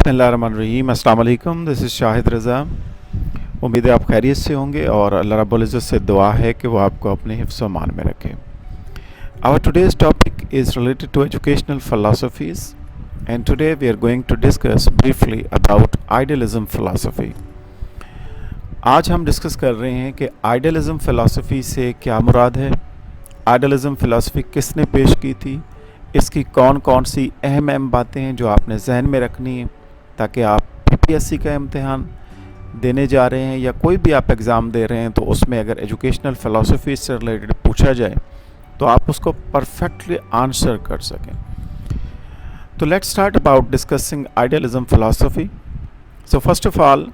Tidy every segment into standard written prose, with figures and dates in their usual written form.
बिस्मिल्लाहिर्रहमानिर्रहीम। अस्सलाम वालेकुम। दिस इज़ शाहिद रज़ा। उम्मीद है आप खैरियत से होंगे और अल्लाह रब्बुल इज़्ज़त से दुआ है कि वो आपको अपने हिफ्ज़ व अमान में रखे। Our today's topic is related to educational philosophies and today we are going to discuss briefly about idealism philosophy. आज हम डिस्कस कर रहे हैं कि आइडियलिज़म फ़िलासफ़ी से क्या मुराद है, आइडियलिज़म फ़िलासफ़ी किसने पेश की थी, इसकी कौन कौन सी अहम बातें हैं जो आपने जहन में रखनी है ताकि आप पीपीएससी का इम्तिहान देने जा रहे हैं या कोई भी आप एग्ज़ाम दे रहे हैं तो उसमें अगर एजुकेशनल फ़िलासफ़ी से रिलेटेड पूछा जाए तो आप उसको परफेक्टली आंसर कर सकें। तो let's start about discussing idealism philosophy. So first of all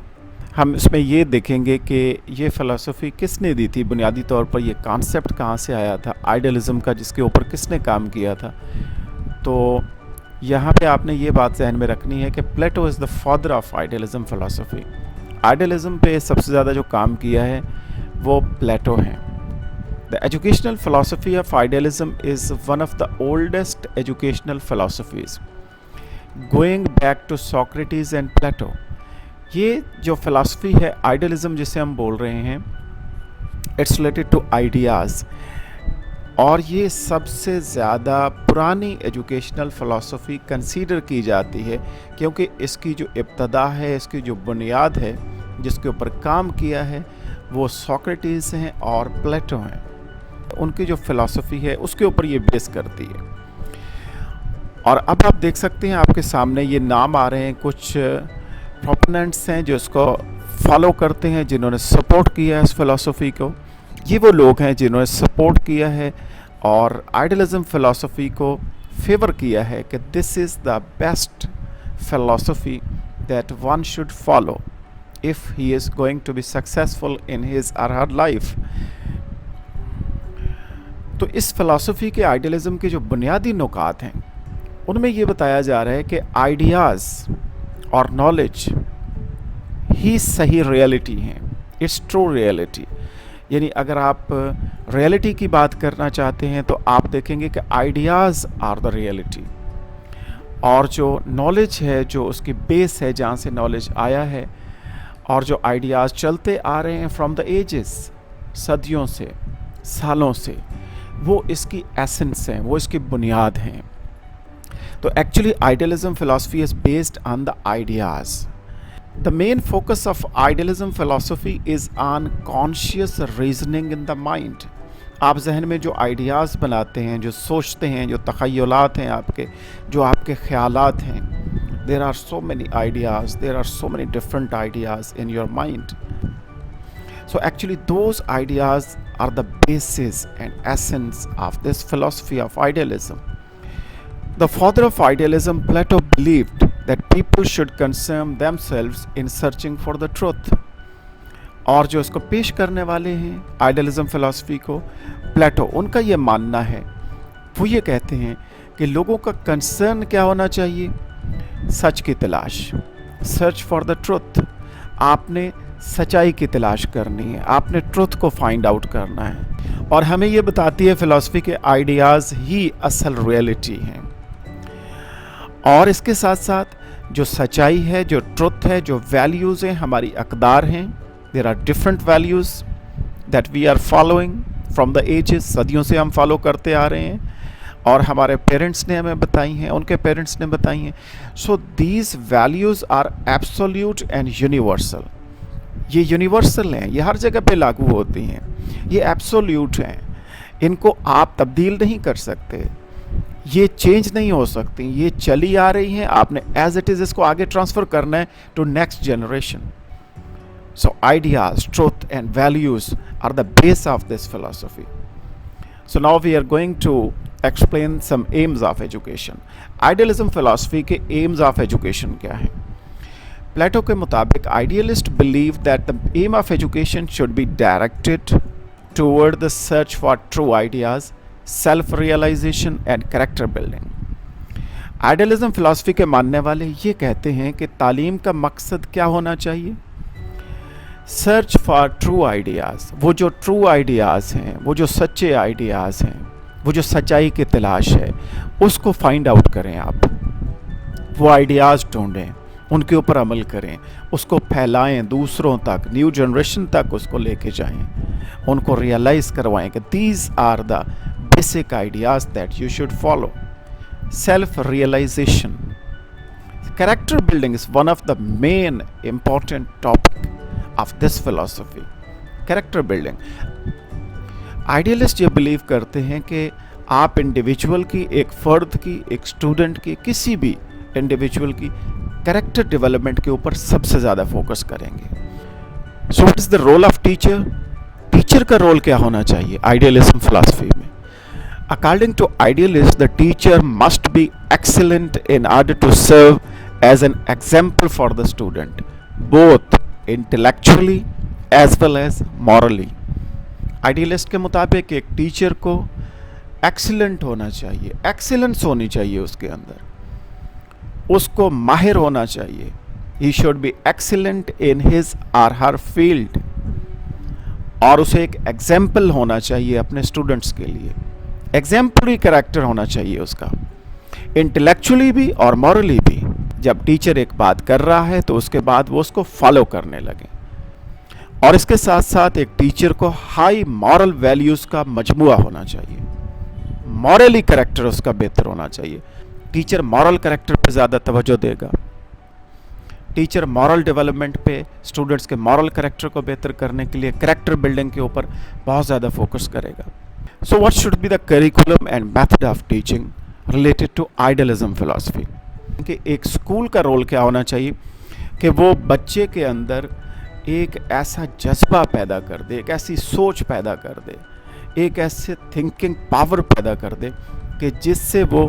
हम इसमें ये देखेंगे कि ये फ़िलासफ़ी किसने दी थी, बुनियादी तौर पर ये कॉन्सेप्ट कहाँ से आया था आइडियलिज़म का, जिसके ऊपर किसने काम किया था। तो यहाँ पे आपने ये बात जहन में रखनी है कि Plato is the father of idealism philosophy. Idealism पे सबसे ज़्यादा जो काम किया है वो प्लेटो हैं। The educational philosophy of idealism is one of the oldest educational philosophies going back to Socrates and Plato. ये जो फ़िलासफ़ी है आइडियलिज़म जिसे हम बोल रहे हैं, इट्स रिलेटेड टू आइडियाज़, और ये सबसे ज़्यादा पुरानी एजुकेशनल फ़िलासफ़ी कंसीडर की जाती है क्योंकि इसकी जो इब्तदा है, इसकी जो बुनियाद है, जिसके ऊपर काम किया है वो सोक्रेटिस हैं और प्लेटो हैं। उनकी जो फ़िलासफ़ी है उसके ऊपर ये बेस करती है। और अब आप देख सकते हैं आपके सामने ये नाम आ रहे हैं, कुछ प्रोपोनेंट्स हैं जो इसको फॉलो करते हैं, जिन्होंने सपोर्ट किया है इस फ़िलासफ़ी को। ये वो लोग हैं जिन्होंने सपोर्ट किया है और आइडियलिज़म फ़िलासफ़ी को फेवर किया है कि this is the best philosophy that one should follow if he is going to be successful in his और हर लाइफ। तो इस फ़िलासफ़ी के आइडियलिज़म के जो बुनियादी नुकात हैं उनमें ये बताया जा रहा है कि आइडियाज़ और नॉलेज ही सही रियलिटी हैं, इट्स ट्रू रियलिटी। यानी अगर आप रियलिटी की बात करना चाहते हैं तो आप देखेंगे कि आइडियाज़ आर द रियलिटी, और जो नॉलेज है, जो उसकी बेस है, जहाँ से नॉलेज आया है और जो आइडियाज़ चलते आ रहे हैं फ्रॉम द एजेस, सदियों से, सालों से, वो इसकी एसेंस हैं, वो इसकी बुनियाद हैं। तो actually idealism philosophy is based on the ideas. The main focus of idealism philosophy is on conscious reasoning in the mind. आप जहन में जो आइडियाज़ बनाते हैं, जो सोचते हैं, जो तख़य्युलात हैं आपके, जो आपके ख़यालात हैं, there are so many ideas, there are so many different ideas in your mind. So actually those ideas are the basis and essence of this philosophy of idealism. The father of idealism, Plato, believed that people should concern themselves in searching for the truth. और जो इसको पेश करने वाले हैं idealism philosophy को, प्लेटो, उनका ये मानना है, वो ये कहते हैं कि लोगों का कंसर्न क्या होना चाहिए, सच की तलाश, सर्च फॉर द ट्रुथ। आपने सच्चाई की तलाश करनी है, आपने ट्रुथ को फाइंड आउट करना है। और हमें ये बताती है फ़िलासफ़ी के आइडियाज़ ही असल रियलिटी हैं। और इसके साथ साथ जो सच्चाई है, जो ट्रुथ है, जो वैल्यूज़ हैं, हमारी अक़दार हैं, there are different values that we are following from the ages, सदियों से हम फॉलो करते आ रहे हैं और हमारे पेरेंट्स ने हमें बताई हैं, उनके पेरेंट्स ने बताई हैं। So these values are absolute and universal. ये यूनिवर्सल हैं, ये हर जगह पे लागू होती हैं, ये एब्सोल्यूट हैं, इनको आप तब्दील नहीं कर सकते, ये चेंज नहीं हो सकती, ये चली आ रही हैं, आपने एज इट इज़ इसको आगे ट्रांसफ़र करना है to next generation. So ideas, truth and values are the base of this philosophy. So now we are going to explain some aims of education. Idealism philosophy के aims of education क्या हैं? Plato के मुताबिक idealist believe that the aim of education should be directed toward the search for true ideas, self realisation and character building. Idealism philosophy के मानने वाले ये कहते हैं कि तालीम का मकसद क्या होना चाहिए, सर्च फॉर ट्रू आइडियाज़। वो जो ट्रू आइडियाज़ हैं, वो जो सच्चे आइडियाज़ हैं, वो जो सच्चाई की तलाश है, उसको फाइंड आउट करें आप, वो आइडियाज़ ढूंढें, उनके ऊपर अमल करें, उसको फैलाएं दूसरों तक, न्यू जनरेशन तक उसको लेके जाएं, उनको रियलाइज़ करवाएं कि these are the basic ideas that you should follow. Self realisation. Character building is one of the main important topic of this philosophy. Character building. Idealist ये believe करते हैं कि आप इंडिविजुअल की, एक फ़र्द की, एक स्टूडेंट की, किसी भी इंडिविजुअल की कैरेक्टर डेवलपमेंट के ऊपर सबसे ज़्यादा फोकस करेंगे. So what is the role of teacher? Teacher का रोल क्या होना चाहिए आइडियलिज्म फिलॉसफी में? According to idealists, the teacher must be excellent in order to serve as an example for the student, both intellectually as well as morally. Idealist के मुताबिक एक teacher को excellent होना चाहिए, एक्सीलेंस होनी चाहिए उसके अंदर, उसको माहिर होना चाहिए. He should be excellent in his or her field, और उसे एक एग्जाम्पल होना चाहिए अपने स्टूडेंट्स के लिए. एग्जाम्पलरी कैरेक्टर होना चाहिए उसका, इंटेलेक्चुअली भी और मॉरली भी. जब टीचर एक बात कर रहा है तो उसके बाद वो उसको फॉलो करने लगे. और इसके साथ साथ एक टीचर को हाई मॉरल वैल्यूज़ का मजमुआ होना चाहिए, मॉरली कैरेक्टर उसका बेहतर होना चाहिए. टीचर मॉरल कैरेक्टर पे ज़्यादा तवज्जो देगा. टीचर मॉरल डेवलपमेंट पे, स्टूडेंट्स के मॉरल कैरेक्टर को बेहतर करने के लिए कैरेक्टर बिल्डिंग के ऊपर बहुत ज़्यादा फोकस करेगा. So what should be the curriculum and method of teaching related to idealism philosophy? कि एक स्कूल का रोल क्या होना चाहिए कि वो बच्चे के अंदर एक ऐसा जज्बा पैदा कर दे, एक ऐसी सोच पैदा कर दे, एक ऐसे थिंकिंग पावर पैदा कर दे कि जिससे वो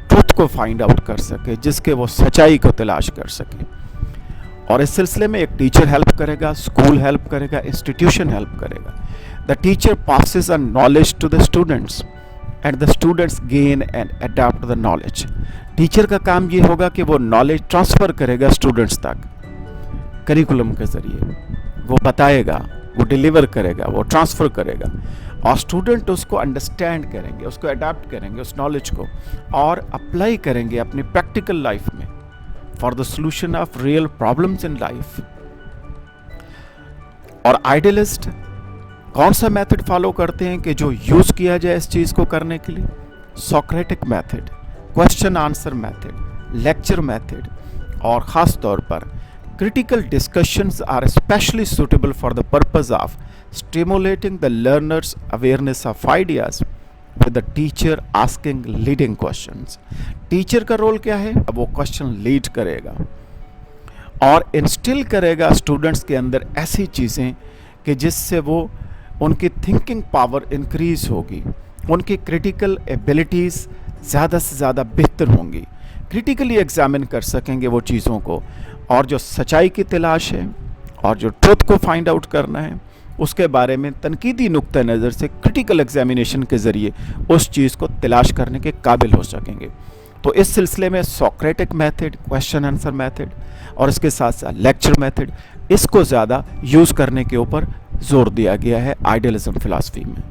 ट्रुथ को फाइंड आउट कर सके, जिसके वो सच्चाई को तलाश कर सके. और इस सिलसिले में एक टीचर हेल्प करेगा, स्कूल हेल्प करेगा, इंस्टीट्यूशन हेल्प करेगा. The teacher passes on knowledge to the students and the students gain and adapt the knowledge. Teacher का काम ये होगा कि वो नॉलेज ट्रांसफ़र करेगा स्टूडेंट्स तक करिकुलम के ज़रिए. वो बताएगा, वो डिलीवर करेगा, वो ट्रांसफ़र करेगा, और स्टूडेंट उसको अंडरस्टैंड करेंगे, उसको अडाप्ट करेंगे उस नॉलेज को, और अप्लाई करेंगे अपनी प्रैक्टिकल लाइफ में for the solution of real problems in life. और आइडियलिस्ट कौन सा मेथड फॉलो करते हैं कि जो यूज़ किया जाए इस चीज़ को करने के लिए? Socratic method, question answer method, lecture method, और ख़ास तौर पर critical discussions are especially suitable for the purpose of stimulating the learner's awareness of ideas with the teacher asking leading questions. Teacher का रोल क्या है? अब वो क्वेश्चन लीड करेगा और इंस्टिल करेगा स्टूडेंट्स के अंदर ऐसी चीज़ें कि जिससे वो उनकी थिंकिंग पावर इंक्रीज होगी, उनकी क्रिटिकल एबिलिटीज़ ज़्यादा से ज़्यादा बेहतर होंगी, क्रिटिकली एग्जामिन कर सकेंगे वो चीज़ों को, और जो सच्चाई की तलाश है और जो ट्रुथ को फाइंड आउट करना है उसके बारे में तनकीदी नुक्ता नज़र से क्रिटिकल एग्जामिनेशन के ज़रिए उस चीज़ को तलाश करने के काबिल हो सकेंगे. तो इस सिलसिले में Socratic method, question answer method, और इसके साथ साथ लेक्चर मेथड, इसको ज़्यादा यूज़ करने के ऊपर जोर दिया गया है आइडियलिज्म फिलॉसफी में.